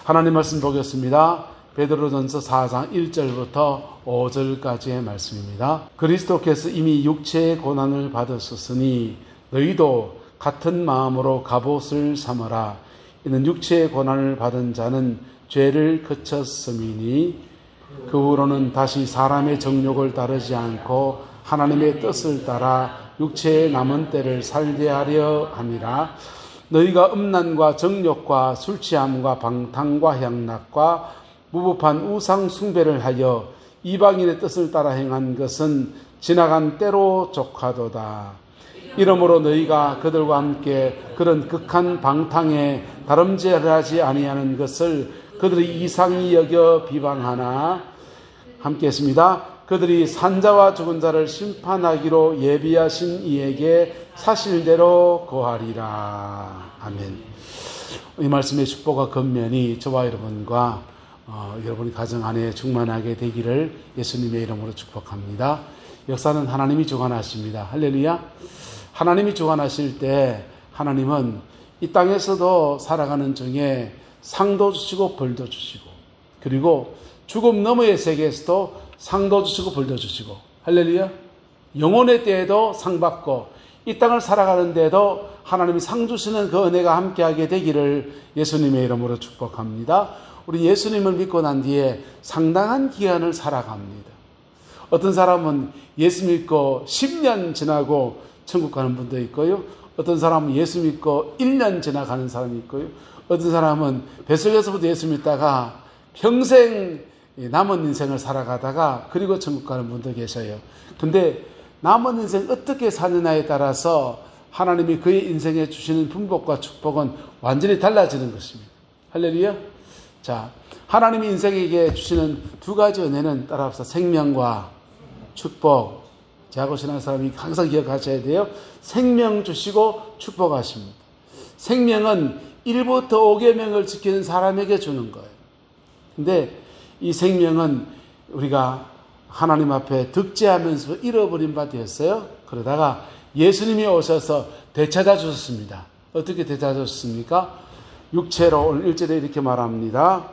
하나님 말씀 보겠습니다. 베드로전서 4장 1절부터 5절까지의 말씀입니다. 그리스도께서 이미 육체의 고난을 받으셨으니 너희도 같은 마음으로 갑옷을 삼으라. 이는 육체의 고난을 받은 자는 죄를 그쳤음이니 그 후로는 다시 사람의 정욕을 따르지 않고 하나님의 뜻을 따라 육체의 남은 때를 살게 하려 함이라. 너희가 음란과 정욕과 술취함과 방탕과 향락과 무법한 우상 숭배를 하여 이방인의 뜻을 따라 행한 것은 지나간 때로 족하도다. 이러므로 너희가 그들과 함께 그런 극한 방탕에 다름질하지 아니하는 것을 그들이 이상히 여겨 비방하나, 함께 했습니다. 그들이 산자와 죽은 자를 심판하기로 예비하신 이에게 사실대로 거하리라. 아멘. 이 말씀의 축복과 권면이 저와 여러분과 여러분의 가정 안에 충만하게 되기를 예수님의 이름으로 축복합니다. 역사는 하나님이 주관하십니다. 할렐루야. 하나님이 주관하실 때 하나님은 이 땅에서도 살아가는 중에 상도 주시고 벌도 주시고, 그리고 죽음 너머의 세계에서도 상도 주시고 벌도 주시고, 할렐루야. 영혼의 때에도 상 받고 이 땅을 살아가는 데에도 하나님이 상 주시는 그 은혜가 함께하게 되기를 예수님의 이름으로 축복합니다. 우리 예수님을 믿고 난 뒤에 상당한 기간을 살아갑니다. 어떤 사람은 예수 믿고 10년 지나고 천국 가는 분도 있고요. 어떤 사람은 예수 믿고 1년 지나가는 사람이 있고요. 어떤 사람은 뱃속에서부터 예수 믿다가 평생 남은 인생을 살아가다가 그리고 천국 가는 분도 계셔요. 근데 남은 인생 어떻게 사느냐에 따라서 하나님이 그의 인생에 주시는 분복과 축복은 완전히 달라지는 것입니다. 할렐루야. 자, 하나님이 인생에게 주시는 두 가지 은혜는 따라합시다. 생명과 축복. 제하고 신앙 사람이 항상 기억하셔야 돼요. 생명 주시고 축복하십니다. 생명은 1부터 5계명을 지키는 사람에게 주는 거예요. 근데 이 생명은 우리가 하나님 앞에 득제하면서 잃어버린 바 되었어요. 그러다가 예수님이 오셔서 되찾아 주셨습니다. 어떻게 되찾아 주셨습니까? 육체로, 오늘 1절에 이렇게 말합니다.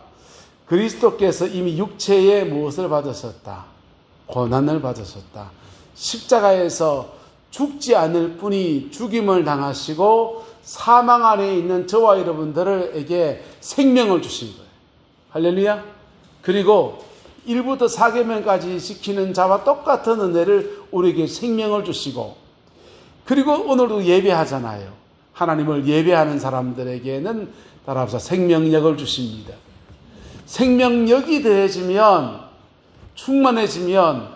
그리스도께서 이미 육체에 무엇을 받으셨다? 고난을 받으셨다. 십자가에서 죽지 않을 뿐이 죽임을 당하시고 사망 안에 있는 저와 여러분들에게 생명을 주신 거예요. 할렐루야. 그리고 1부터 4계명까지 지키는 자와 똑같은 은혜를 우리에게 생명을 주시고, 그리고 오늘도 예배하잖아요. 하나님을 예배하는 사람들에게는 따라합시다. 생명력을 주십니다. 생명력이 더해지면, 충만해지면,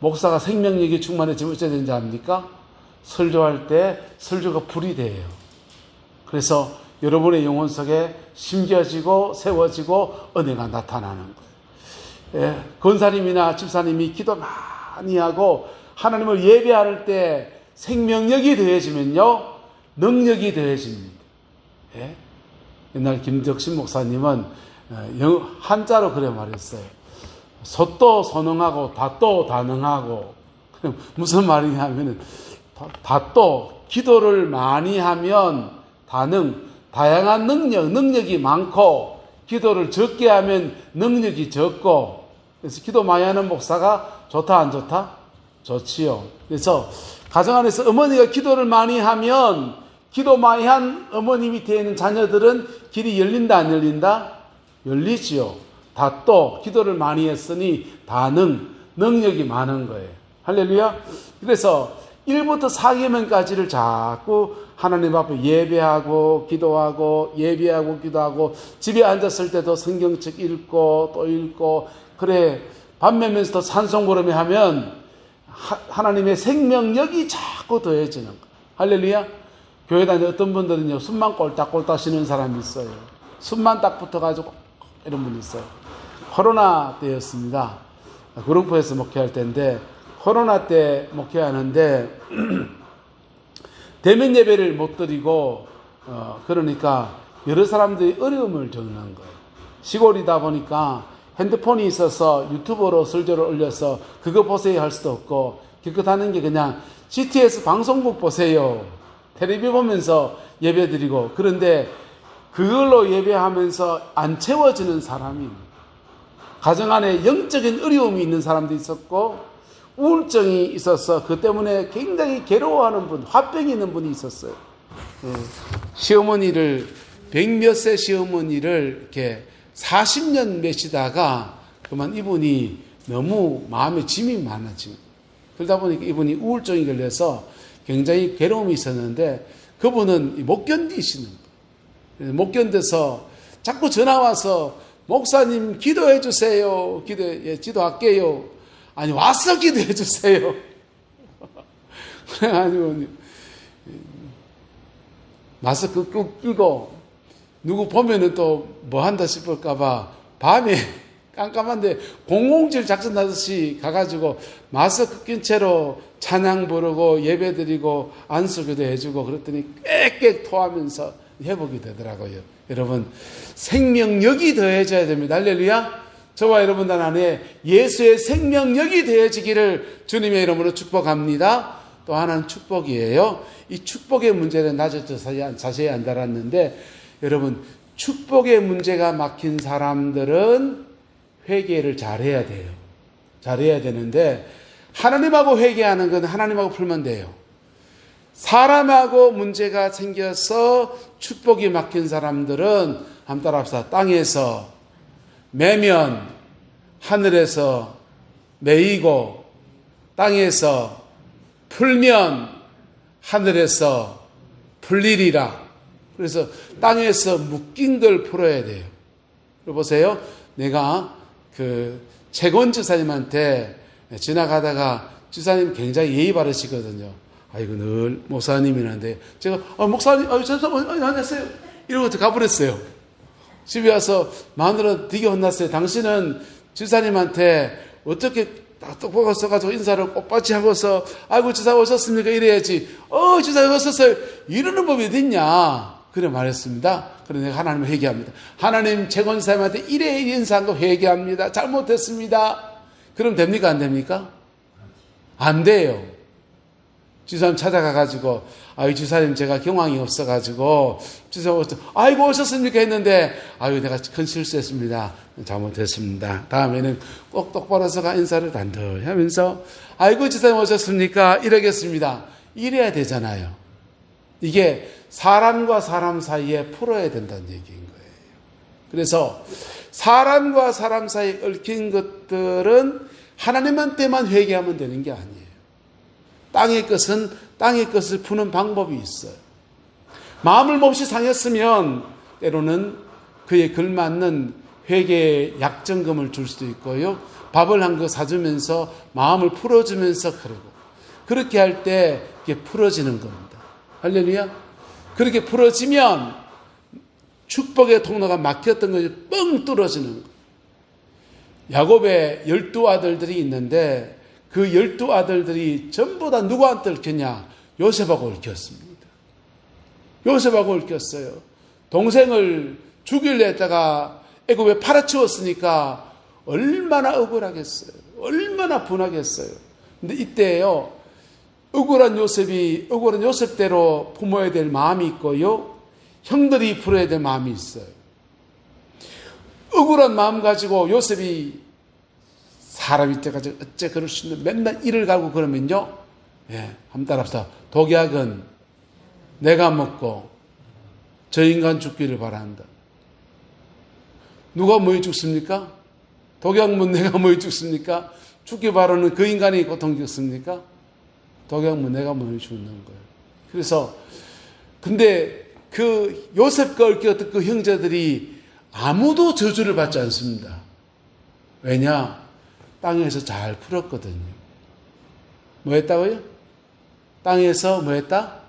목사가 생명력이 충만해지면 어찌해야 되는지 압니까? 설교할 때 설교가 불이 돼요. 그래서 여러분의 영혼 속에 심겨지고 세워지고 은혜가 나타나는 거예요. 권사님이나 집사님이 기도 많이 하고 하나님을 예배할 때 생명력이 더해지면요, 능력이 더해집니다. 옛날 김덕신 목사님은 한자로 그래 말했어요. 소도 소능하고 다도 다능하고. 무슨 말이냐 하면은, 다도 기도를 많이 하면 다양한 능력이 많고, 기도를 적게 하면 능력이 적고, 그래서 기도 많이 하는 목사가 좋다 안 좋다? 좋지요. 그래서 가정 안에서 어머니가 기도를 많이 하면 기도 많이 한 어머니 밑에 있는 자녀들은 길이 열린다 안 열린다? 열리지요. 다또 기도를 많이 했으니 능력이 많은 거예요. 할렐루야. 그래서 1부터 4계명까지를 자꾸 하나님 앞에 예배하고 기도하고 예배하고 기도하고, 집에 앉았을 때도 성경책 읽고 또 읽고, 그래 밥 먹으면서도 찬송 부르며 하면 하나님의 생명력이 자꾸 더해지는 거예요. 할렐루야. 교회 다니는 어떤 분들은요, 숨만 꼴딱꼴딱 쉬는 사람이 있어요. 숨만 딱 붙어가지고 이런 분이 있어요. 코로나 때였습니다. 구릉포에서 목회할 때인데, 코로나 때 목회하는데 대면 예배를 못 드리고, 그러니까 여러 사람들이 어려움을 겪는 거예요. 시골이다 보니까 핸드폰이 있어서 유튜브로 설교를 올려서 그거 보세요 할 수도 없고, 기껏하는 게 그냥 GTS 방송국 보세요, 텔레비 보면서 예배 드리고. 그런데 그걸로 예배하면서 안 채워지는 사람이, 가정 안에 영적인 어려움이 있는 사람도 있었고 우울증이 있어서 그 때문에 굉장히 괴로워하는 분, 화병이 있는 분이 있었어요. 시어머니를, 백몇 세 시어머니를 이렇게 40년 매시다가 그만 이분이 너무 마음에 짐이 많아지고, 그러다 보니까 이분이 우울증이 걸려서 굉장히 괴로움이 있었는데 그분은 못 견디시는 거예요. 못 견뎌서 자꾸 전화 와서 목사님 기도해 주세요. 기도할게요. 아니 와서 기도해 주세요. 그래가지고 마스크 꾹 끼고 누구 보면은 또 뭐 한다 싶을까봐 밤에 깜깜한데 007 작전하듯이 가가지고 마스크 낀 채로 찬양 부르고 예배 드리고 안수기도 해주고 그랬더니 꽥꽥 토하면서 회복이 되더라고요. 여러분, 생명력이 더해져야 됩니다. 할렐루야. 저와 여러분들 안에 예수의 생명력이 더해지기를 주님의 이름으로 축복합니다. 또 하나는 축복이에요. 이 축복의 문제는 낮에 자세히 안 다뤘는데, 여러분, 축복의 문제가 막힌 사람들은 회개를 잘해야 돼요. 잘해야 되는데, 하나님하고 회개하는 건 하나님하고 풀면 돼요. 사람하고 문제가 생겨서 축복이 막힌 사람들은 한번 따라합시다. 땅에서 매면, 하늘에서 매이고, 땅에서 풀면 하늘에서 풀리리라. 그래서 땅에서 묶인 걸 풀어야 돼요. 보세요. 내가 최건 지사님한테 지나가다가, 지사님 굉장히 예의 바르시거든요. 아이고, 늘 목사님이란데 제가 목사님, 죄송합니다, 안녕하세요 이러고 가버렸어요. 집에 와서 마누라 되게 혼났어요. 당신은 지사님한테 어떻게 딱 보고 써가지고 인사를 꽃받이 하고서 아이고 지사 오셨습니까 이래야지, 지사 오셨어요 이러는 법이 어딨냐, 그래 말했습니다. 그래 내가 하나님을 회개합니다. 하나님, 최권사님한테 이래 인사한 거 회개합니다. 잘못했습니다. 그럼 됩니까 안 됩니까? 안 돼요. 지사님 찾아가가지고, 아유 지사님 제가 경황이 없어가지고 지사님 아이고 오셨습니까 했는데, 아유 내가 큰 실수했습니다. 잘못했습니다. 다음에는 꼭 똑바로 서가 인사를 단단히 하면서 아이고 지사님 오셨습니까 이러겠습니다. 이래야 되잖아요. 이게 사람과 사람 사이에 풀어야 된다는 얘기인 거예요. 그래서 사람과 사람 사이에 얽힌 것들은 하나님한테만 회개하면 되는 게 아니에요. 땅의 것은 땅의 것을 푸는 방법이 있어요. 마음을 몹시 상했으면 때로는 그에 걸맞는 회개의 약정금을 줄 수도 있고요. 밥을 한 거 사주면서 마음을 풀어주면서 그러고, 그렇게 할 때 이게 풀어지는 겁니다. 할렐루야. 그렇게 풀어지면 축복의 통로가 막혔던 것이 뻥 뚫어지는 거예요. 야곱의 12아들들이 있는데 그 12아들들이 전부 다 누구한테 얽혔냐? 요셉하고 얽혔습니다. 요셉하고 얽혔어요. 동생을 죽이려 했다가 애굽에 팔아치웠으니까 얼마나 억울하겠어요. 얼마나 분하겠어요. 근데 이때요, 억울한 요셉대로 품어야 될 마음이 있고요, 형들이 풀어야 될 마음이 있어요. 억울한 마음 가지고 요셉이 사람이 때까지 어째 그럴 수 있는, 맨날 일을 가고 그러면요, 한번 따라합시다. 독약은 내가 먹고 저 인간 죽기를 바란다. 누가 뭐에 죽습니까? 독약 먹으면 내가 뭐에 죽습니까? 죽기 바라는 그 인간이 고통 겪습니까? 독약 먹으면 내가 뭐에 죽는 거예요. 그래서 근데 그 요셉과 얽혔던 그 형제들이 아무도 저주를 받지 않습니다. 왜냐? 땅에서 잘 풀었거든요. 뭐 했다고요? 땅에서 뭐 했다?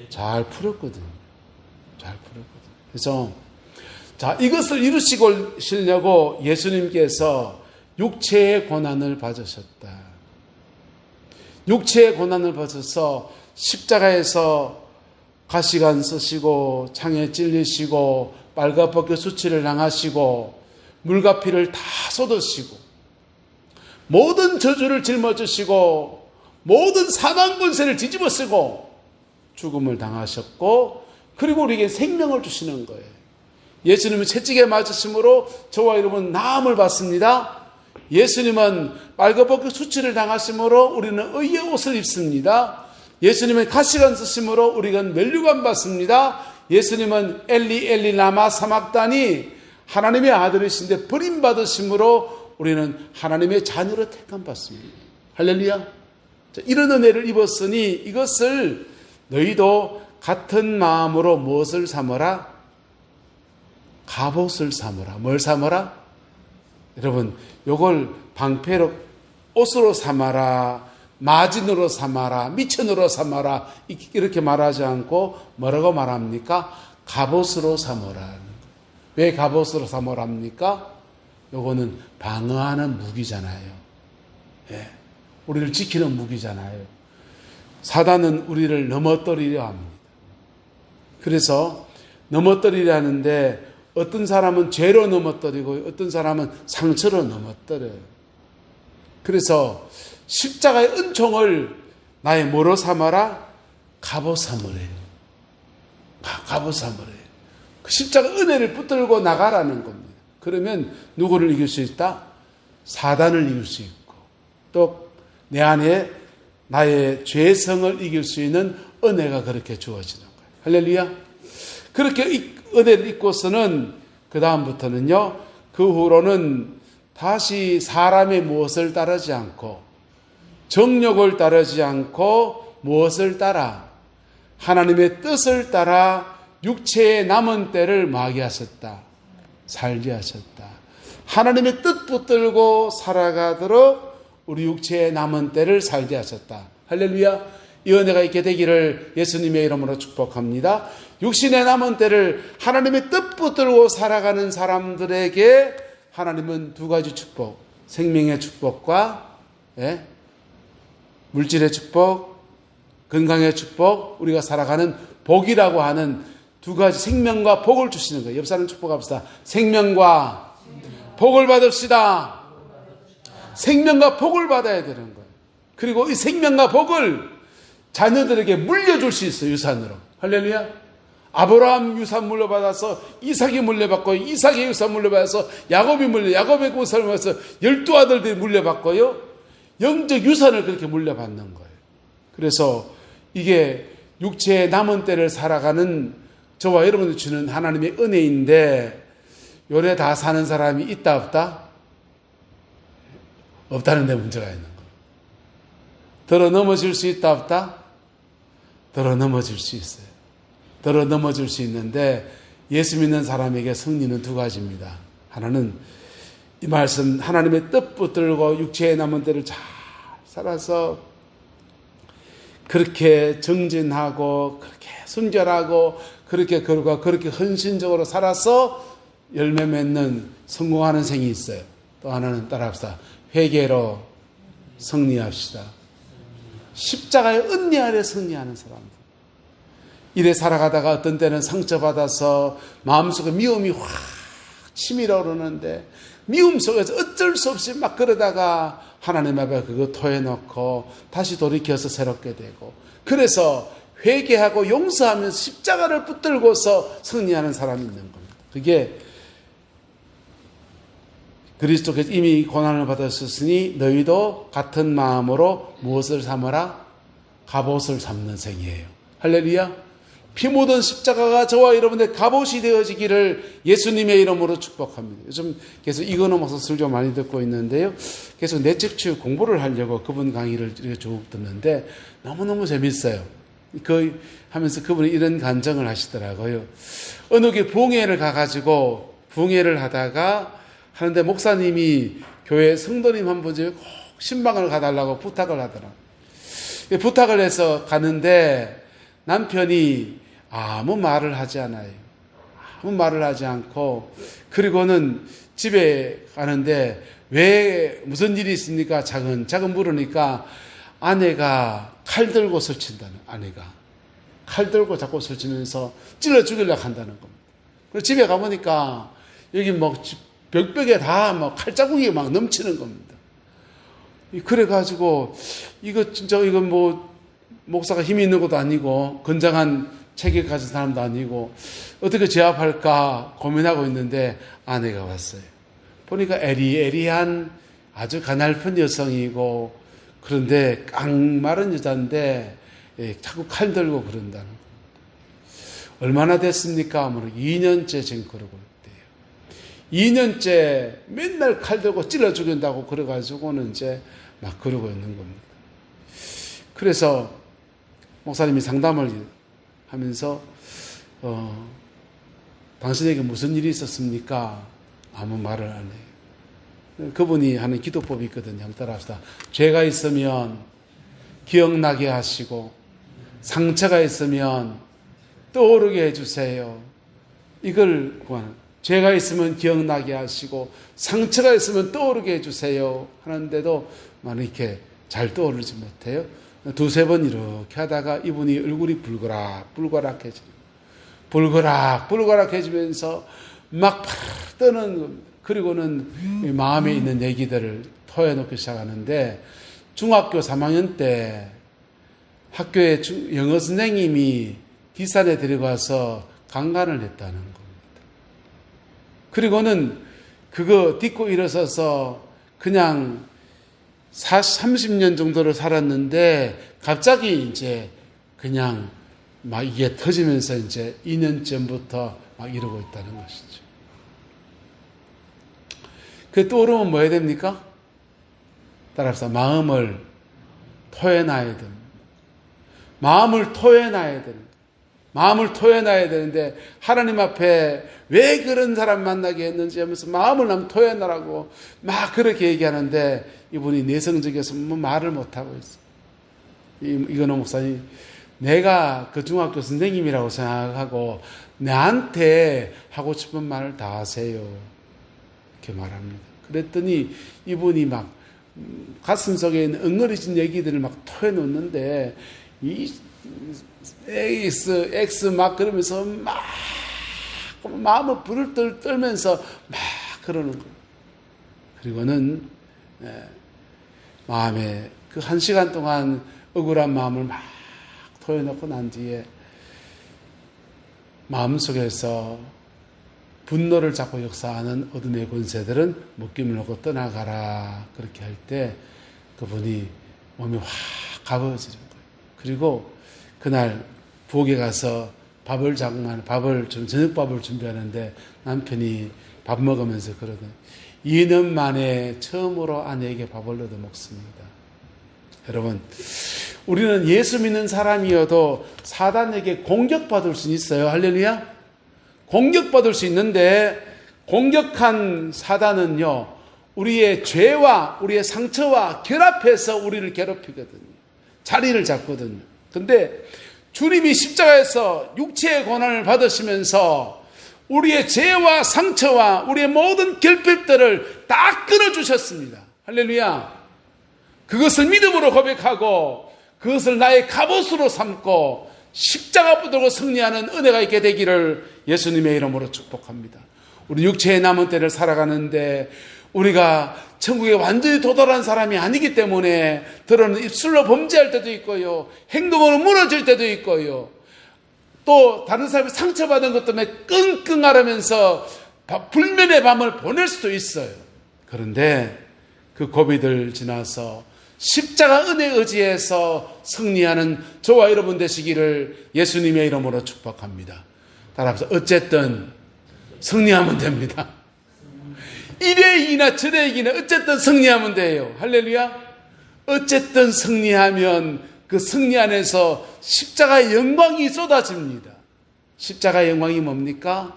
잘 풀었거든요. 잘 풀었거든요. 그래서 자, 이것을 이루시려고 예수님께서 육체의 고난을 받으셨다. 육체의 고난을 받으셔서 십자가에서 가시관 쓰시고 창에 찔리시고 빨갛게 수치를 당하시고 물과 피를 다 쏟으시고 모든 저주를 짊어지시고 모든 사망 권세를 뒤집어 쓰고 죽음을 당하셨고, 그리고 우리에게 생명을 주시는 거예요. 예수님은 채찍에 맞으심으로 저와 여러분 나음을 받습니다. 예수님은 빨가벗고 수치를 당하심으로 우리는 의의 옷을 입습니다. 예수님은 가시관 쓰심으로 우리가 면류관 받습니다. 예수님은 엘리 엘리 라마 사막다니 하나님의 아들이신데 버림받으심으로 우리는 하나님의 자녀로 택함 받습니다. 할렐루야. 자, 이런 은혜를 입었으니 이것을 너희도 같은 마음으로 무엇을 삼어라? 갑옷을 삼어라. 뭘 삼어라? 여러분, 요걸 방패로 옷으로 삼아라, 마진으로 삼아라, 미천으로 삼아라 이렇게 말하지 않고 뭐라고 말합니까? 갑옷으로 삼어라. 왜 갑옷으로 삼으랍니까? 요거는 방어하는 무기잖아요. 예, 우리를 지키는 무기잖아요. 사단은 우리를 넘어뜨리려 합니다. 그래서 넘어뜨리려 하는데 어떤 사람은 죄로 넘어뜨리고 어떤 사람은 상처로 넘어뜨려요. 그래서 십자가의 은총을 나의 뭐로 삼아라? 갑옷 삼으래. 갑옷 삼으래. 그 십자가 은혜를 붙들고 나가라는 겁니다. 그러면 누구를 이길 수 있다? 사단을 이길 수 있고 또 내 안에 나의 죄성을 이길 수 있는 은혜가 그렇게 주어지는 거예요. 할렐루야. 그렇게 은혜를 입고서는 그 다음부터는요, 그 후로는 다시 사람의 무엇을 따르지 않고 정욕을 따르지 않고 무엇을 따라? 하나님의 뜻을 따라 육체의 남은 때를 마게 하셨다. 살게 하셨다. 하나님의 뜻 붙들고 살아가도록 우리 육체의 남은 때를 살게 하셨다. 할렐루야. 이 은혜가 있게 되기를 예수님의 이름으로 축복합니다. 육신의 남은 때를 하나님의 뜻 붙들고 살아가는 사람들에게 하나님은 두 가지 축복, 생명의 축복과 물질의 축복, 건강의 축복, 우리가 살아가는 복이라고 하는 두 가지 생명과 복을 주시는 거예요. 옆 사람 축복합시다. 생명과 복을 받읍시다. 생명과 복을 받아야 되는 거예요. 그리고 이 생명과 복을 자녀들에게 물려줄 수 있어요. 유산으로. 할렐루야. 아브라함 유산 물려받아서 이삭이 물려받고 이삭의 유산 물려받아서 야곱의 유산을 물려받아서 12아들들이 물려받고요. 영적 유산을 그렇게 물려받는 거예요. 그래서 이게 육체의 남은 때를 살아가는 저와 여러분이 주는 하나님의 은혜인데 요래 다 사는 사람이 있다 없다? 없다는 데 문제가 있는 거예요. 들어 넘어질 수 있다 없다? 들어 넘어질 수 있어요. 들어 넘어질 수 있는데 예수 믿는 사람에게 승리는 두 가지입니다. 하나는 이 말씀 하나님의 뜻 붙들고 육체의 남은 때를 잘 살아서 그렇게 정진하고 그렇게 순결하고 그렇게 그러고 그렇게 헌신적으로 살아서 열매 맺는 성공하는 생이 있어요. 또 하나는 따라합시다. 회개로 승리합시다. 십자가의 은혜 아래 승리하는 사람들. 이래 살아가다가 어떤 때는 상처받아서 마음속에 미움이 확 치밀어 오르는데 미움 속에서 어쩔 수 없이 막 그러다가 하나님 앞에 그거 토해놓고 다시 돌이켜서 새롭게 되고 그래서 회개하고 용서하면서 십자가를 붙들고서 승리하는 사람이 있는 겁니다. 그게 그리스도께서 이미 고난을 받으셨으니 너희도 같은 마음으로 무엇을 삼으라? 갑옷을 삼는 생이에요. 할렐루야. 피 묻은 십자가가 저와 여러분의 갑옷이 되어지기를 예수님의 이름으로 축복합니다. 요즘 계속 이거넘어서 술 좀 많이 듣고 있는데요. 계속 내적 공부를 하려고 그분 강의를 이렇게 쭉 듣는데 너무너무 재밌어요. 하면서 그분이 이런 간증을 하시더라고요. 어느 게 부흥회를 가가지고 부흥회를 하다가 하는데 목사님이 교회 성도님 한 분이 꼭 신방을 가달라고 부탁을 하더라고요. 부탁을 해서 가는데 남편이 아무 말을 하지 않아요. 아무 말을 하지 않고 그리고는 집에 가는데 왜 무슨 일이 있습니까? 작은 물으니까 아내가 칼 들고 설친다는 아내가 칼 들고 자꾸 설치면서 찔러 죽이려고 한다는 겁니다. 그리고 집에 가보니까 여기 뭐 벽벽에 다 뭐 칼자국이 막 넘치는 겁니다. 그래가지고 이거 진짜 이건 뭐 목사가 힘이 있는 것도 아니고 건장한 책에 가진 사람도 아니고 어떻게 제압할까 고민하고 있는데 아내가 왔어요. 보니까 에리에리한 아주 가냘픈 여성이고 그런데 깡마른 여자인데 자꾸 칼 들고 그런다는 거예요. 얼마나 됐습니까? 하면 2년째 지금 그러고 있대요. 2년째 맨날 칼 들고 찔러 죽인다고 그래가지고는 이제 막 그러고 있는 겁니다. 그래서 목사님이 상담을 하면서 당신에게 무슨 일이 있었습니까? 아무 말을 안 해요. 그분이 하는 기도법이 있거든요. 한번 따라합시다. 죄가 있으면 기억나게 하시고 상처가 있으면 떠오르게 해주세요. 이걸 구하는. 죄가 있으면 기억나게 하시고 상처가 있으면 떠오르게 해주세요. 하는데도 많이 이렇게 잘 떠오르지 못해요. 두세 번 이렇게 하다가 이분이 얼굴이 불그락해지면서 막 떠는 겁니다. 그리고는 마음에 있는 얘기들을 토해놓기 시작하는데 중학교 3학년 때 학교에 영어 선생님이 뒷산에 데려가서 강간을 했다는 겁니다. 그리고는 그거 딛고 일어서서 그냥 30년 정도를 살았는데 갑자기 이제 그냥 막 이게 터지면서 이제 2년 전부터 막 이러고 있다는 것이죠. 그 떠오르면 뭐 해야 됩니까? 따라서 마음을 토해놔야 됩니다. 마음을 토해놔야 됩니다. 마음을 토해놔야 되는데 하나님 앞에 왜 그런 사람 만나게 했는지 하면서 마음을 남 토해놔라고 막 그렇게 얘기하는데 이분이 내성적이어서 뭐 말을 못하고 있어요. 이거는 목사님, 내가 그 중학교 선생님이라고 생각하고 나한테 하고 싶은 말을 다 하세요. 이렇게 말합니다. 그랬더니 이분이 막 가슴속에 있는 엉거리진 얘기들을 막 토해놓는데 이 X 막 그러면서 막 마음을 불을 떨면서 막 그러는 거예요. 그리고는 마음에 그 1시간 동안 억울한 마음을 막 토해놓고 난 뒤에 마음속에서 분노를 잡고 역사하는 어둠의 권세들은 묶임을 놓고 떠나가라. 그렇게 할 때 그분이 몸이 확 가벼워지는 거예요. 그리고 그날 부엌에 가서 저녁밥을 준비하는데 남편이 밥 먹으면서 그러더니 2년 만에 처음으로 아내에게 밥을 얻어 먹습니다. 여러분, 우리는 예수 믿는 사람이어도 사단에게 공격받을 수 있어요. 할렐루야. 공격받을 수 있는데 공격한 사단은요, 우리의 죄와 우리의 상처와 결합해서 우리를 괴롭히거든요. 자리를 잡거든요. 근데 주님이 십자가에서 육체의 고난을 받으시면서 우리의 죄와 상처와 우리의 모든 결핍들을 다 끊어주셨습니다. 할렐루야. 그것을 믿음으로 고백하고 그것을 나의 갑옷으로 삼고 십자가 붙들고 승리하는 은혜가 있게 되기를 예수님의 이름으로 축복합니다. 우리 육체의 남은 때를 살아가는데 우리가 천국에 완전히 도달한 사람이 아니기 때문에 때로는 입술로 범죄할 때도 있고요, 행동으로 무너질 때도 있고요, 또 다른 사람이 상처받은 것 때문에 끙끙 앓으면서 불면의 밤을 보낼 수도 있어요. 그런데 그 고비들 지나서 십자가 은혜 의지해서 승리하는 저와 여러분 되시기를 예수님의 이름으로 축복합니다. 따라서 어쨌든 승리하면 됩니다. 이래 이기나 저래 이기나 어쨌든 승리하면 돼요. 할렐루야. 어쨌든 승리하면 그 승리 안에서 십자가의 영광이 쏟아집니다. 십자가의 영광이 뭡니까?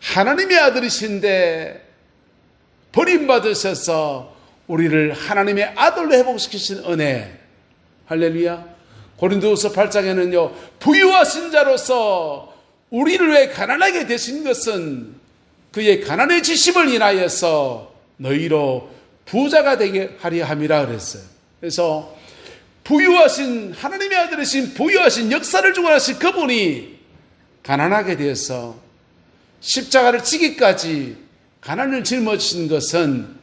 하나님의 아들이신데 버림받으셔서 우리를 하나님의 아들로 회복시키신 은혜. 할렐루야. 고린도후서 8장에는요, 부유하신 자로서 우리를 왜 가난하게 되신 것은 그의 가난의 지심을 인하여서 너희로 부자가 되게 하려 함이라 그랬어요. 그래서 부유하신 하나님의 아들이신 부유하신 역사를 주관하신 그분이 가난하게 되어서 십자가를 지기까지 가난을 짊어지신 것은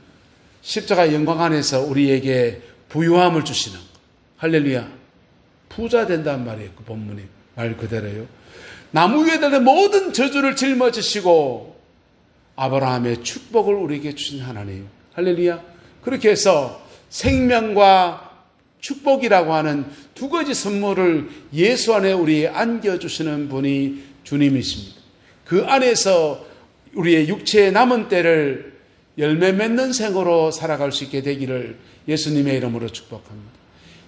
십자가의 영광 안에서 우리에게 부유함을 주시는 것. 할렐루야. 부자 된단 말이에요. 그 본문이. 말 그대로요. 나무 위에 달린 모든 저주를 짊어지시고 아브라함의 축복을 우리에게 주신 하나님. 할렐루야. 그렇게 해서 생명과 축복이라고 하는 두 가지 선물을 예수 안에 우리에 안겨주시는 분이 주님이십니다. 그 안에서 우리의 육체의 남은 때를 열매 맺는 생으로 살아갈 수 있게 되기를 예수님의 이름으로 축복합니다.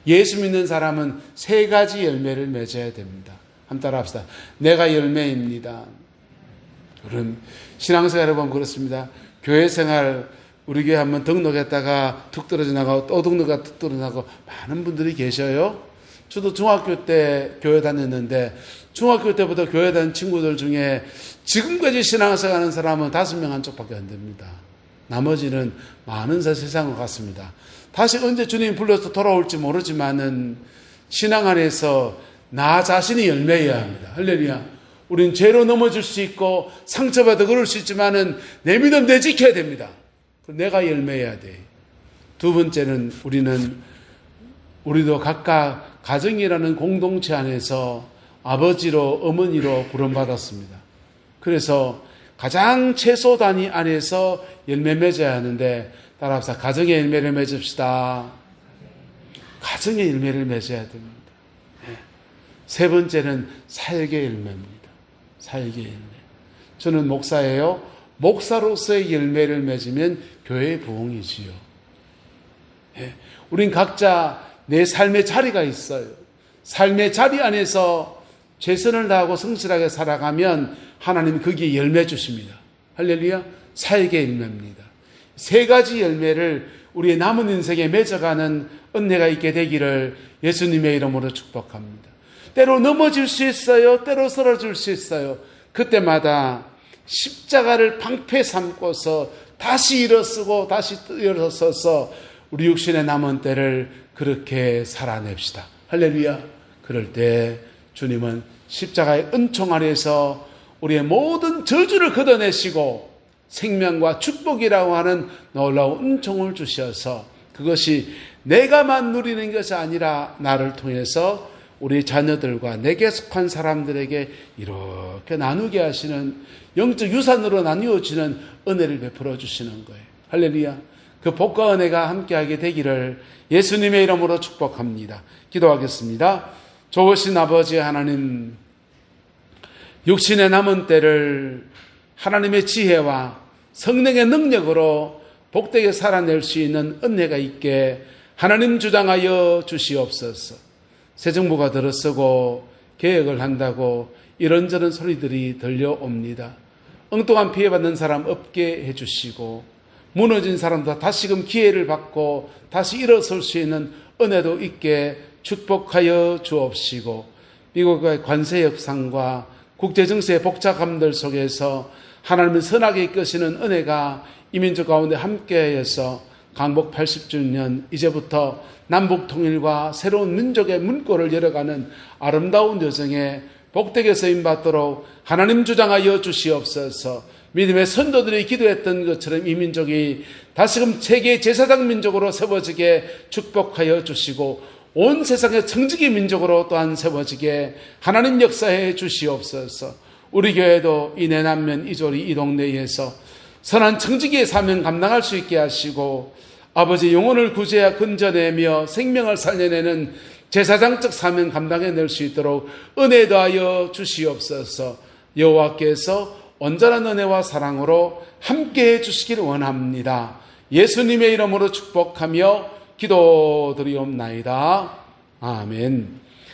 예수 믿는 사람은 세 가지 열매를 맺어야 됩니다. 한번 따라 합시다. 내가 열매입니다. 그럼 신앙생활 여러분 그렇습니다. 교회생활 우리 교회 한번 등록했다가 툭 떨어져 나가고 또 등록했다가 툭 떨어져 나가고 많은 분들이 계셔요. 저도 중학교 때 교회 다녔는데 중학교 때부터 교회 다닌 친구들 중에 지금까지 신앙생활 하는 사람은 5명 한쪽밖에 안 됩니다. 나머지는 많은 세상으로 갔습니다. 다시 언제 주님 불러서 돌아올지 모르지만은 신앙 안에서 나 자신이 열매여야 합니다. 할렐루야. 우린 죄로 넘어질 수 있고 상처받아 그럴 수 있지만은 내 믿음 내 지켜야 됩니다. 내가 열매여야 돼. 두 번째는 우리도 각각 가정이라는 공동체 안에서 아버지로 어머니로 부름받았습니다. 그래서 가장 최소 단위 안에서 열매 맺어야 하는데 따라합시다. 가정의 열매를 맺읍시다. 가정의 열매를 맺어야 됩니다. 세 번째는 사역의 열매입니다. 사역의 열매. 저는 목사예요. 목사로서의 열매를 맺으면 교회의 부흥이지요. 우린 각자 내 삶의 자리가 있어요. 삶의 자리 안에서 최선을 다하고 성실하게 살아가면 하나님이 거기에 열매 주십니다. 할렐루야. 사역의 열매입니다. 세 가지 열매를 우리의 남은 인생에 맺어가는 은혜가 있게 되기를 예수님의 이름으로 축복합니다. 때로 넘어질 수 있어요. 때로 쓰러질 수 있어요. 그때마다 십자가를 방패 삼고서 다시 일어서고 다시 일어서서 우리 육신의 남은 때를 그렇게 살아냅시다. 할렐루야. 그럴 때 주님은 십자가의 은총 아래에서 우리의 모든 저주를 걷어내시고 생명과 축복이라고 하는 놀라운 은총을 주셔서 그것이 내가만 누리는 것이 아니라 나를 통해서 우리 자녀들과 내게 속한 사람들에게 이렇게 나누게 하시는 영적 유산으로 나뉘어지는 은혜를 베풀어 주시는 거예요. 할렐루야. 그 복과 은혜가 함께하게 되기를 예수님의 이름으로 축복합니다. 기도하겠습니다. 좋으신 아버지 하나님, 육신의 남은 때를 하나님의 지혜와 성령의 능력으로 복되게 살아낼 수 있는 은혜가 있게 하나님 주장하여 주시옵소서. 새 정부가 들어서고 개혁을 한다고 이런저런 소리들이 들려옵니다. 엉뚱한 피해받는 사람 없게 해주시고 무너진 사람도 다시금 기회를 받고 다시 일어설 수 있는 은혜도 있게 축복하여 주옵시고 미국의 관세 협상과 국제정세의 복잡함들 속에서 하나님은 선하게 이끄시는 은혜가 이민족 가운데 함께해서 강복 80주년 이제부터 남북 통일과 새로운 민족의 문고를 열어가는 아름다운 여정에 복되게 쓰임받도록 하나님 주장하여 주시옵소서. 믿음의 선조들이 기도했던 것처럼 이 민족이 다시금 세계 제사장 민족으로 세워지게 축복하여 주시고 온 세상의 청지기 민족으로 또한 세워지게 하나님 역사해 주시옵소서. 우리 교회도 이 내남면 이조리 이 동네에서 선한 청지기의 사명 감당할 수 있게 하시고 아버지 영혼을 구제하 건져내며 생명을 살려내는 제사장적 사명 감당해낼 수 있도록 은혜 더하여 주시옵소서. 여호와께서 온전한 은혜와 사랑으로 함께해 주시기를 원합니다. 예수님의 이름으로 축복하며 기도드리옵나이다. 아멘.